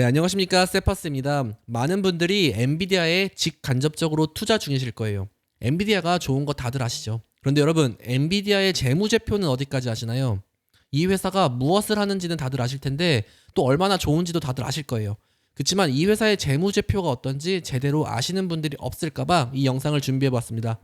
안녕하십니까. 세파스입니다. 많은 분들이 엔비디아에 직간접적으로 투자 중이실 거예요. 엔비디아가 좋은 거 다들 아시죠? 그런데 여러분, 엔비디아의 재무제표는 어디까지 아시나요? 이 회사가 무엇을 하는지는 다들 아실 텐데 또 얼마나 좋은지도 다들 아실 거예요. 그렇지만 이 회사의 재무제표가 어떤지 제대로 아시는 분들이 없을까봐 이 영상을 준비해봤습니다.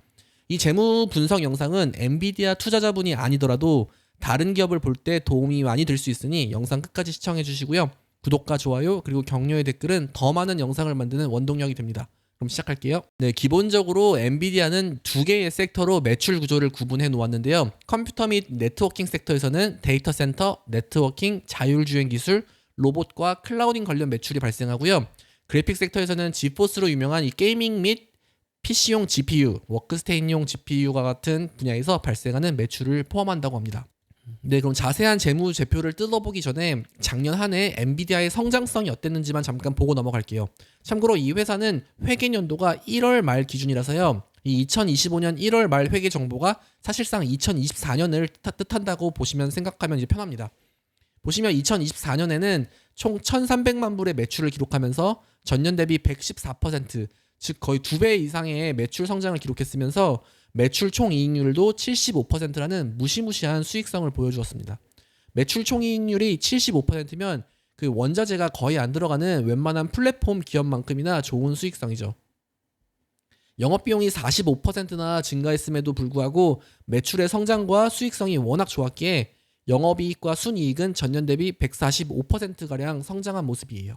이 재무 분석 영상은 엔비디아 투자자분이 아니더라도 다른 기업을 볼 때 도움이 많이 될 수 있으니 영상 끝까지 시청해 주시고요. 구독과 좋아요 그리고 격려의 댓글은 더 많은 영상을 만드는 원동력이 됩니다. 그럼 시작할게요. 네, 기본적으로 엔비디아는 두 개의 섹터로 매출 구조를 구분해 놓았는데요. 컴퓨터 및 네트워킹 섹터에서는 데이터 센터, 네트워킹, 자율주행 기술, 로봇과 클라우딩 관련 매출이 발생하고요. 그래픽 섹터에서는 지포스로 유명한 이 게이밍 및 PC용 GPU, 워크스테이션용 GPU와 같은 분야에서 발생하는 매출을 포함한다고 합니다. 네, 그럼 자세한 재무제표를 뜯어보기 전에 작년 한 해 엔비디아의 성장성이 어땠는지만 잠깐 보고 넘어갈게요. 참고로 이 회사는 회계연도가 1월 말 기준이라서요. 이 2025년 1월 말 회계 정보가 사실상 2024년을 뜻한다고 생각하면 이제 편합니다. 보시면 2024년에는 총 1,300만 불의 매출을 기록하면서 전년 대비 114%, 즉 거의 2배 이상의 매출 성장을 기록했으면서 매출 총이익률도 75%라는 무시무시한 수익성을 보여주었습니다. 매출 총이익률이 75%면 그 원자재가 거의 안 들어가는 웬만한 플랫폼 기업만큼이나 좋은 수익성이죠. 영업비용이 45%나 증가했음에도 불구하고 매출의 성장과 수익성이 워낙 좋았기에 영업이익과 순이익은 전년 대비 145%가량 성장한 모습이에요.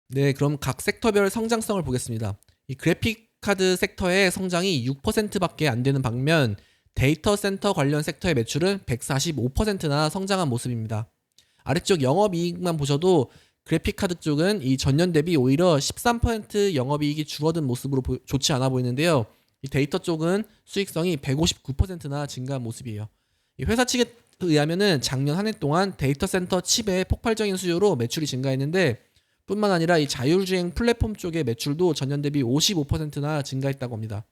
네, 그럼 각 섹터별 성장성을 보겠습니다. 이 그래픽 카드 섹터의 성장이 6%밖에 안 되는 반면 데이터 센터 관련 섹터의 매출은 145%나 성장한 모습입니다. 아래쪽 영업이익만 보셔도 그래픽 카드 쪽은 이 전년 대비 오히려 13% 영업이익이 줄어든 모습으로 좋지 않아 보이는데요. 이 데이터 쪽은 수익성이 159%나 증가한 모습이에요. 이 회사 측에 의하면은 작년 한 해 동안 데이터 센터 칩의 폭발적인 수요로 매출이 증가했는데 뿐만 아니라 이 자율주행 플랫폼 쪽의 매출도 전년 대비 55%나 증가했다고 합니다.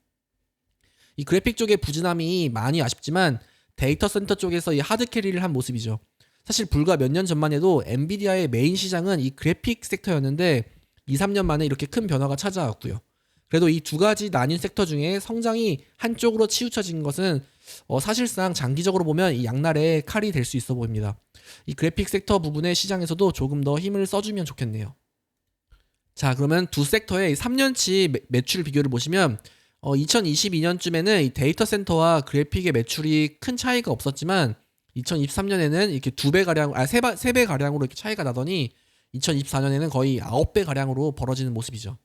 이 그래픽 쪽의 부진함이 많이 아쉽지만 데이터 센터 쪽에서 이 하드 캐리를 한 모습이죠. 사실 불과 몇 년 전만 해도 엔비디아의 메인 시장은 이 그래픽 섹터였는데 2, 3년 만에 이렇게 큰 변화가 찾아왔고요. 그래도 이 두 가지 나뉜 섹터 중에 성장이 한쪽으로 치우쳐진 것은 사실상 장기적으로 보면 이 양날의 칼이 될 수 있어 보입니다. 이 그래픽 섹터 부분의 시장에서도 조금 더 힘을 써주면 좋겠네요. 자, 그러면 두 섹터의 3년치 매출 비교를 보시면 2022년쯤에는 이 데이터 센터와 그래픽의 매출이 큰 차이가 없었지만 2023년에는 이렇게 3배 가량으로 이렇게 차이가 나더니 2024년에는 거의 9배 가량으로 벌어지는 모습이죠.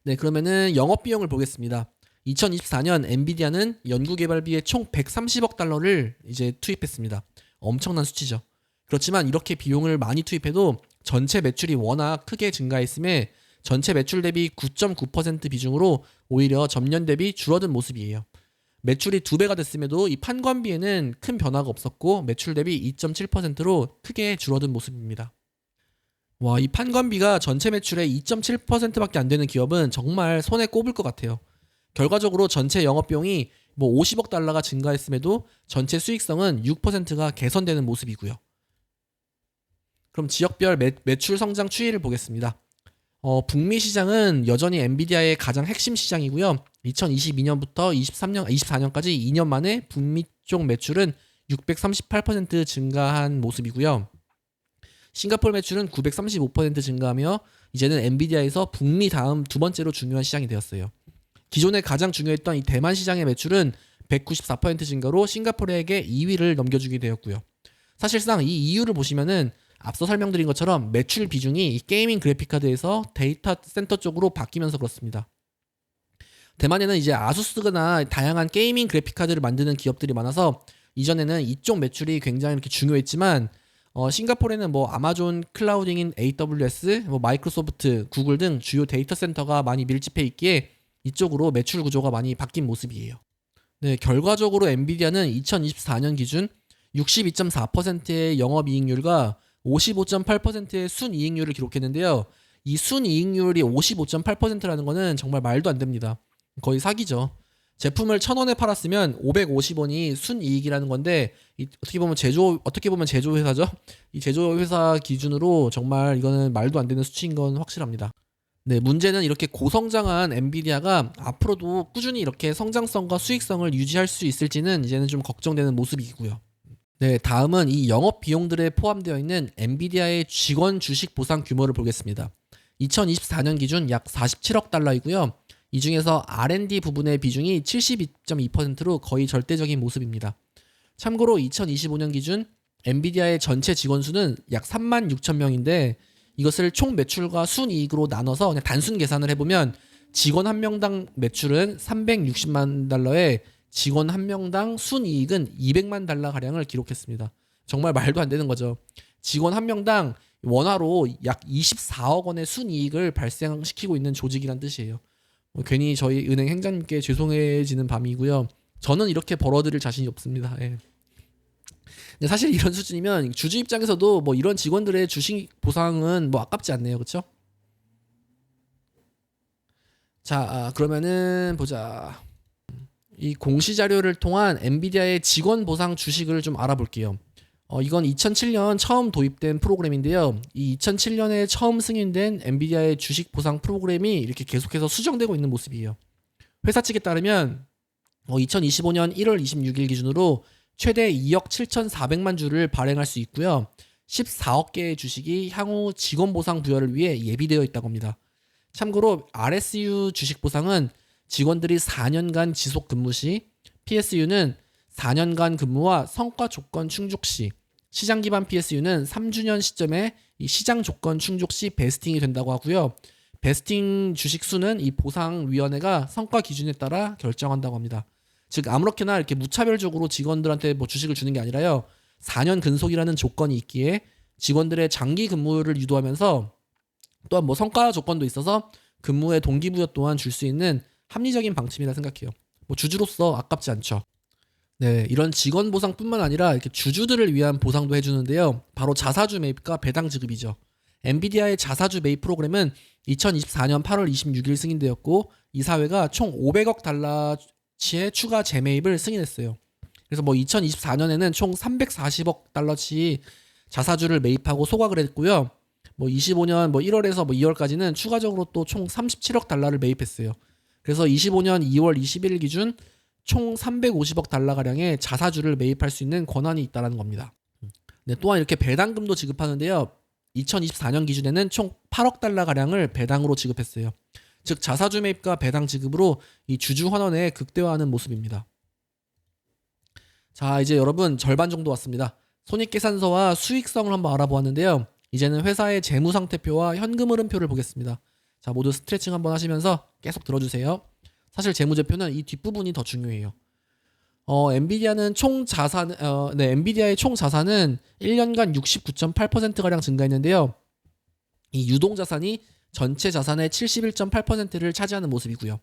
네, 그러면은 영업 비용을 보겠습니다. 2024년 엔비디아는 연구개발비에 총 130억 달러를 이제 투입했습니다. 엄청난 수치죠. 그렇지만 이렇게 비용을 많이 투입해도 전체 매출이 워낙 크게 증가했음에 전체 매출 대비 9.9% 비중으로 오히려 전년 대비 줄어든 모습이에요. 매출이 2배가 됐음에도 이 판관비에는 큰 변화가 없었고 매출 대비 2.7%로 크게 줄어든 모습입니다. 와, 이 판관비가 전체 매출의 2.7%밖에 안 되는 기업은 정말 손에 꼽을 것 같아요. 결과적으로 전체 영업비용이 50억 달러가 증가했음에도 전체 수익성은 6%가 개선되는 모습이고요. 그럼 지역별 매출 성장 추이를 보겠습니다. 북미 시장은 여전히 엔비디아의 가장 핵심 시장이고요. 2022년부터 24년까지 2년 만에 북미 쪽 매출은 638% 증가한 모습이고요. 싱가포르 매출은 935% 증가하며 이제는 엔비디아에서 북미 다음 두 번째로 중요한 시장이 되었어요. 기존에 가장 중요했던 이 대만 시장의 매출은 194% 증가로 싱가포르에게 2위를 넘겨주게 되었고요. 사실상 이 이유를 보시면은 앞서 설명드린 것처럼 매출 비중이 이 게이밍 그래픽카드에서 데이터 센터 쪽으로 바뀌면서 그렇습니다. 대만에는 이제 아수스나 다양한 게이밍 그래픽카드를 만드는 기업들이 많아서 이전에는 이쪽 매출이 굉장히 이렇게 중요했지만 싱가포르에는 아마존 클라우딩인 AWS, 마이크로소프트, 구글 등 주요 데이터 센터가 많이 밀집해 있기에 이쪽으로 매출 구조가 많이 바뀐 모습이에요. 네, 결과적으로 엔비디아는 2024년 기준 62.4%의 영업이익률과 55.8%의 순이익률을 기록했는데요. 이 순이익률이 55.8%라는 거는 정말 말도 안 됩니다. 거의 사기죠. 제품을 1,000원에 팔았으면 550원이 순이익이라는 건데 어떻게 보면 제조회사죠. 이 제조회사 기준으로 정말 이거는 말도 안 되는 수치인 건 확실합니다. 네, 문제는 이렇게 고성장한 엔비디아가 앞으로도 꾸준히 이렇게 성장성과 수익성을 유지할 수 있을지는 이제는 좀 걱정되는 모습이고요. 네, 다음은 이 영업 비용들에 포함되어 있는 엔비디아의 직원 주식 보상 규모를 보겠습니다. 2024년 기준 약 47억 달러이고요. 이 중에서 R&D 부분의 비중이 72.2%로 거의 절대적인 모습입니다. 참고로 2025년 기준 엔비디아의 전체 직원 수는 약 3만 6천 명인데 이것을 총 매출과 순이익으로 나눠서 그냥 단순 계산을 해보면 직원 한 명당 매출은 360만 달러에 직원 한 명당 순이익은 200만 달러 가량을 기록했습니다. 정말 말도 안 되는 거죠. 직원 한 명당 원화로 약 24억 원의 순이익을 발생시키고 있는 조직이란 뜻이에요. 괜히 저희 은행 행장님께 죄송해지는 밤이고요. 저는 이렇게 벌어들일 자신이 없습니다. 예. 근데 사실 이런 수준이면 주주 입장에서도 뭐 이런 직원들의 주식 보상은 뭐 아깝지 않네요. 그렇죠? 자, 그러면은 보자. 이 공시 자료를 통한 엔비디아의 직원 보상 주식을 좀 알아볼게요. 이건 2007년 처음 도입된 프로그램인데요. 이 2007년에 처음 승인된 엔비디아의 주식 보상 프로그램이 이렇게 계속해서 수정되고 있는 모습이에요. 회사 측에 따르면 2025년 1월 26일 기준으로 최대 2억 7,400만 주를 발행할 수 있고요. 14억 개의 주식이 향후 직원 보상 부여를 위해 예비되어 있다고 합니다. 참고로 RSU 주식 보상은 직원들이 4년간 지속 근무 시, PSU는 4년간 근무와 성과 조건 충족 시, 시장 기반 PSU는 3주년 시점에 이 시장 조건 충족 시 베스팅이 된다고 하고요. 베스팅 주식 수는 이 보상위원회가 성과 기준에 따라 결정한다고 합니다. 즉 아무렇게나 이렇게 무차별적으로 직원들한테 뭐 주식을 주는 게 아니라요. 4년 근속이라는 조건이 있기에 직원들의 장기 근무를 유도하면서 또한 뭐 성과 조건도 있어서 근무의 동기부여 또한 줄 수 있는 합리적인 방침이라 생각해요. 뭐 주주로서 아깝지 않죠. 네, 이런 직원 보상뿐만 아니라 이렇게 주주들을 위한 보상도 해주는데요. 바로 자사주 매입과 배당 지급이죠. 엔비디아의 자사주 매입 프로그램은 2024년 8월 26일 승인되었고 이 사회가 총 500억 달러치의 추가 재매입을 승인했어요. 그래서 뭐 2024년에는 총 340억 달러치 자사주를 매입하고 소각을 했고요. 뭐 25년 뭐 1월에서 뭐 2월까지는 추가적으로 또 총 37억 달러를 매입했어요. 그래서 25년 2월 21일 기준 총 350억 달러 가량의 자사주를 매입할 수 있는 권한이 있다는 겁니다. 네, 또한 이렇게 배당금도 지급하는데요. 2024년 기준에는 총 8억 달러 가량을 배당으로 지급했어요. 즉 자사주 매입과 배당 지급으로 이 주주 환원에 극대화하는 모습입니다. 자, 이제 여러분 절반 정도 왔습니다. 손익계산서와 수익성을 한번 알아보았는데요. 이제는 회사의 재무상태표와 현금 흐름표를 보겠습니다. 자, 모두 스트레칭 한번 하시면서 계속 들어주세요. 사실 재무제표는 이 뒷부분이 더 중요해요. 엔비디아는 엔비디아의 총 자산은 1년간 69.8%가량 증가했는데요. 이 유동자산이 전체 자산의 71.8%를 차지하는 모습이고요.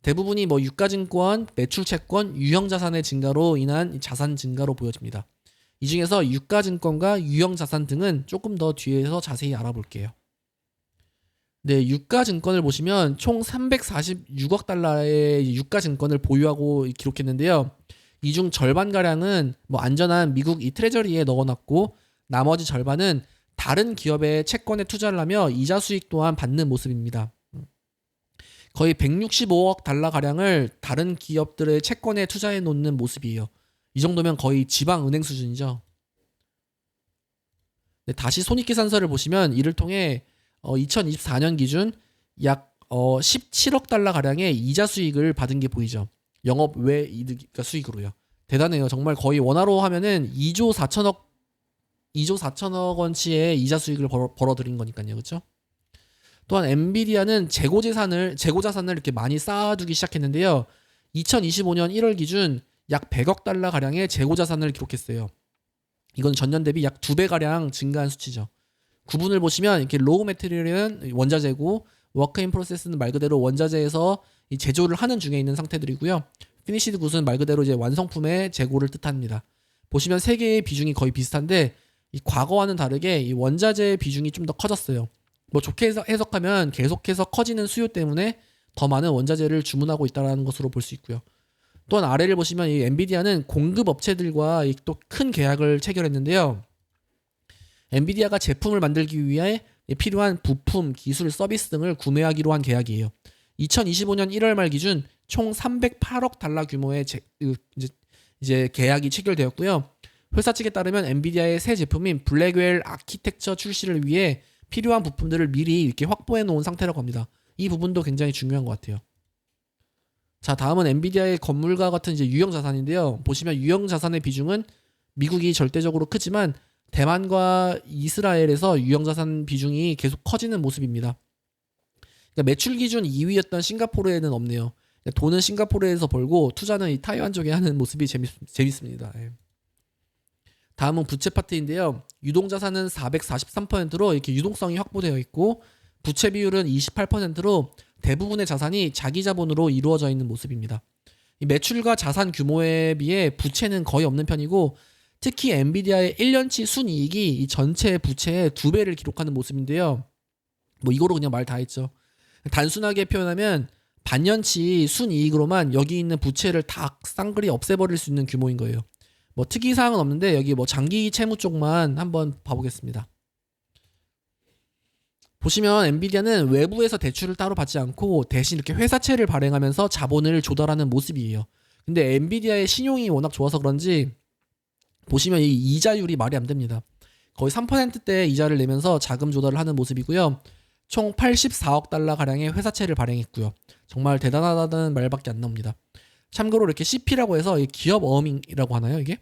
대부분이 뭐 유가증권, 매출채권, 유형자산의 증가로 인한 자산 증가로 보여집니다. 이 중에서 유가증권과 유형자산 등은 조금 더 뒤에서 자세히 알아볼게요. 네, 유가증권을 보시면 총 346억 달러의 유가증권을 보유하고 기록했는데요. 이 중 절반가량은 뭐 안전한 미국 이 트레저리에 넣어놨고 나머지 절반은 다른 기업의 채권에 투자를 하며 이자 수익 또한 받는 모습입니다. 거의 165억 달러가량을 다른 기업들의 채권에 투자해 놓는 모습이에요. 이 정도면 거의 지방은행 수준이죠. 네, 다시 손익계산서를 보시면 이를 통해 2024년 기준 약 17억 달러가량의 이자 수익을 받은 게 보이죠. 영업 외 이득 수익으로요. 대단해요. 정말 거의 원화로 하면은 2조 4천억 원치의 이자 수익을 벌어들인 거니까요. 그렇죠? 또한 엔비디아는 재고자산을 이렇게 많이 쌓아두기 시작했는데요. 2025년 1월 기준 약 100억 달러 가량의 재고자산을 기록했어요. 이건 전년 대비 약 2배 가량 증가한 수치죠. 구분을 보시면 이렇게 로우 매트리얼은 원자재고 워크 인 프로세스는 말 그대로 원자재에서 이 제조를 하는 중에 있는 상태들이고요. 피니시드 굿은 말 그대로 이제 완성품의 재고를 뜻합니다. 보시면 세 개의 비중이 거의 비슷한데 이 과거와는 다르게 이 원자재의 비중이 좀 더 커졌어요. 뭐 좋게 해석하면 계속해서 커지는 수요 때문에 더 많은 원자재를 주문하고 있다는 것으로 볼 수 있고요. 또한 아래를 보시면 이 엔비디아는 공급 업체들과 또 큰 계약을 체결했는데요. 엔비디아가 제품을 만들기 위해 필요한 부품, 기술, 서비스 등을 구매하기로 한 계약이에요. 2025년 1월 말 기준 총 308억 달러 규모의 이제 계약이 체결되었고요. 회사 측에 따르면 엔비디아의 새 제품인 블랙웰 아키텍처 출시를 위해 필요한 부품들을 미리 이렇게 확보해 놓은 상태라고 합니다. 이 부분도 굉장히 중요한 것 같아요. 자, 다음은 엔비디아의 건물과 같은 이제 유형 자산인데요. 보시면 유형 자산의 비중은 미국이 절대적으로 크지만 대만과 이스라엘에서 유형 자산 비중이 계속 커지는 모습입니다. 그러니까 매출 기준 2위였던 싱가포르에는 없네요. 돈은 싱가포르에서 벌고 투자는 이 타이완 쪽에 하는 모습이 재밌습니다. 예. 다음은 부채 파트인데요. 유동자산은 443%로 이렇게 유동성이 확보되어 있고 부채 비율은 28%로 대부분의 자산이 자기 자본으로 이루어져 있는 모습입니다. 이 매출과 자산 규모에 비해 부채는 거의 없는 편이고 특히 엔비디아의 1년치 순이익이 이 전체 부채의 2배를 기록하는 모습인데요. 뭐 이거로 그냥 말 다 했죠. 단순하게 표현하면 반년치 순이익으로만 여기 있는 부채를 다 쌍그리 없애버릴 수 있는 규모인 거예요. 뭐 특이사항은 없는데 여기 뭐 장기 채무 쪽만 한번 봐보겠습니다. 보시면 엔비디아는 외부에서 대출을 따로 받지 않고 대신 이렇게 회사채를 발행하면서 자본을 조달하는 모습이에요. 근데 엔비디아의 신용이 워낙 좋아서 그런지 보시면 이 이자율이 말이 안 됩니다. 거의 3%대 이자를 내면서 자금 조달을 하는 모습이고요. 총 84억 달러 가량의 회사채를 발행했고요. 정말 대단하다는 말밖에 안 나옵니다. 참고로 이렇게 CP라고 해서 기업 어음이라고 하나요, 이게?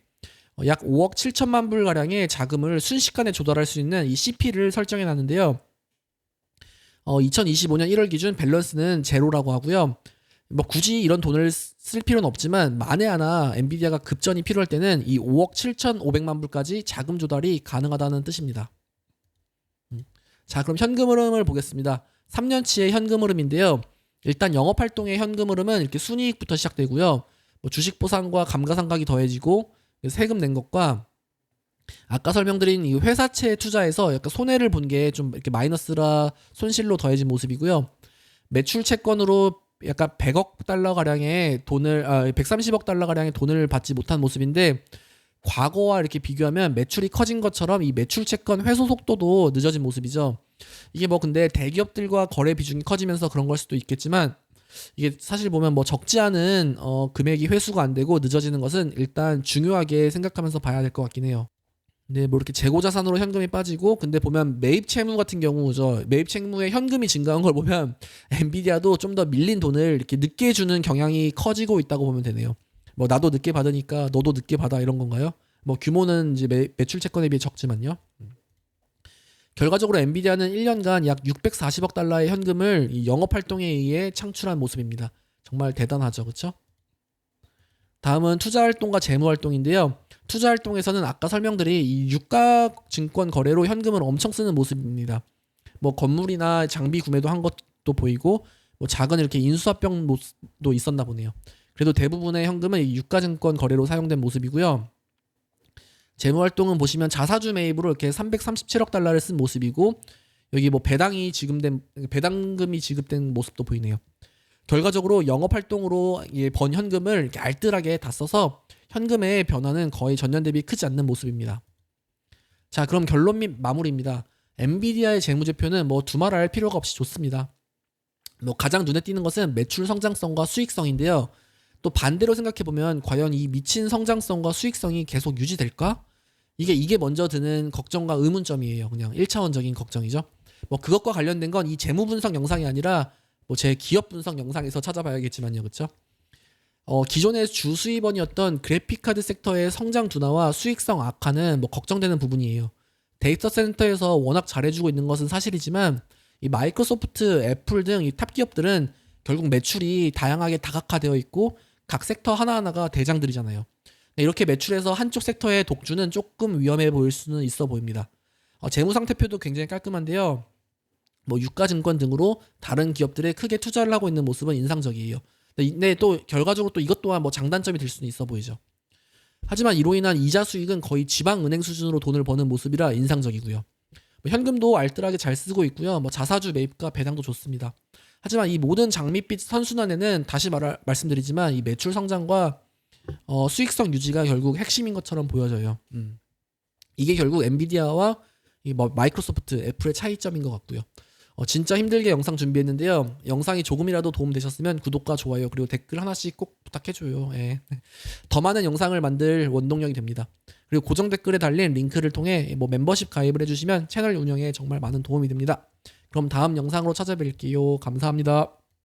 약 5억 7천만 불 가량의 자금을 순식간에 조달할 수 있는 이 CP를 설정해 놨는데요. 2025년 1월 기준 밸런스는 제로라고 하고요. 뭐 굳이 이런 돈을 쓸 필요는 없지만 만에 하나 엔비디아가 급전이 필요할 때는 이 5억 7,500만 불까지 자금 조달이 가능하다는 뜻입니다. 자, 그럼 현금 흐름을 보겠습니다. 3년치의 현금 흐름인데요. 일단 영업활동의 현금 흐름은 이렇게 순이익부터 시작되고요. 뭐 주식 보상과 감가상각이 더해지고 세금 낸 것과 아까 설명드린 이 회사채 투자에서 약간 손해를 본 게 좀 이렇게 마이너스라 손실로 더해진 모습이고요. 매출 채권으로 약간 100억 달러 가량의 돈을 130억 달러 가량의 돈을 받지 못한 모습인데 과거와 이렇게 비교하면 매출이 커진 것처럼 이 매출 채권 회수 속도도 늦어진 모습이죠. 이게 뭐 근데 대기업들과 거래 비중이 커지면서 그런 걸 수도 있겠지만 이게 사실 보면 뭐 적지 않은 금액이 회수가 안 되고 늦어지는 것은 일단 중요하게 생각하면서 봐야 될 것 같긴 해요. 네, 뭐 이렇게 재고 자산으로 현금이 빠지고 근데 보면 매입 채무 같은 경우죠. 매입 채무에 현금이 증가한 걸 보면 엔비디아도 좀 더 밀린 돈을 이렇게 늦게 주는 경향이 커지고 있다고 보면 되네요. 뭐 나도 늦게 받으니까 너도 늦게 받아 이런 건가요? 뭐 규모는 이제 매출 채권에 비해 적지만요. 결과적으로 엔비디아는 1년간 약 640억 달러의 현금을 이 영업 활동에 의해 창출한 모습입니다. 정말 대단하죠, 그렇죠? 다음은 투자 활동과 재무 활동인데요. 투자 활동에서는 아까 설명드린 이 유가 증권 거래로 현금을 엄청 쓰는 모습입니다. 뭐 건물이나 장비 구매도 한 것도 보이고 뭐 작은 이렇게 인수합병도 있었나 보네요. 그래도 대부분의 현금은 이 유가 증권 거래로 사용된 모습이고요. 재무 활동은 보시면 자사주 매입으로 이렇게 337억 달러를 쓴 모습이고 여기 뭐 배당금이 지급된 모습도 보이네요. 결과적으로 영업 활동으로 번 현금을 이렇게 알뜰하게 다 써서 현금의 변화는 거의 전년 대비 크지 않는 모습입니다. 자, 그럼 결론 및 마무리입니다. 엔비디아의 재무제표는 뭐 두말할 필요가 없이 좋습니다. 뭐 가장 눈에 띄는 것은 매출 성장성과 수익성인데요. 또 반대로 생각해보면 과연 이 미친 성장성과 수익성이 계속 유지될까? 이게 먼저 드는 걱정과 의문점이에요. 그냥 1차원적인 걱정이죠. 뭐 그것과 관련된 건 이 재무 분석 영상이 아니라 뭐 제 기업 분석 영상에서 찾아봐야겠지만요. 그렇죠? 기존의 주수입원이었던 그래픽카드 섹터의 성장 둔화와 수익성 악화는 뭐 걱정되는 부분이에요. 데이터 센터에서 워낙 잘해주고 있는 것은 사실이지만 이 마이크로소프트, 애플 등 이 탑 기업들은 결국 매출이 다양하게 다각화되어 있고 각 섹터 하나하나가 대장들이잖아요. 이렇게 매출에서 한쪽 섹터의 독주는 조금 위험해 보일 수는 있어 보입니다. 재무 상태표도 굉장히 깔끔한데요. 뭐 유가증권 등으로 다른 기업들에 크게 투자를 하고 있는 모습은 인상적이에요. 근데 또 결과적으로 또 이것 또한 뭐 장단점이 될 수는 있어 보이죠. 하지만 이로 인한 이자 수익은 거의 지방은행 수준으로 돈을 버는 모습이라 인상적이고요. 뭐 현금도 알뜰하게 잘 쓰고 있고요. 뭐 자사주 매입과 배당도 좋습니다. 하지만 이 모든 장밋빛 선순환에는 다시 말씀드리지만 이 매출 성장과 수익성 유지가 결국 핵심인 것처럼 보여져요. 이게 결국 엔비디아와 이 마이크로소프트, 애플의 차이점인 것 같고요. 진짜 힘들게 영상 준비했는데요. 영상이 조금이라도 도움되셨으면 구독과 좋아요 그리고 댓글 하나씩 꼭 부탁해줘요. 예. 더 많은 영상을 만들 원동력이 됩니다. 그리고 고정 댓글에 달린 링크를 통해 멤버십 가입을 해주시면 채널 운영에 정말 많은 도움이 됩니다. 그럼 다음 영상으로 찾아뵐게요. 감사합니다.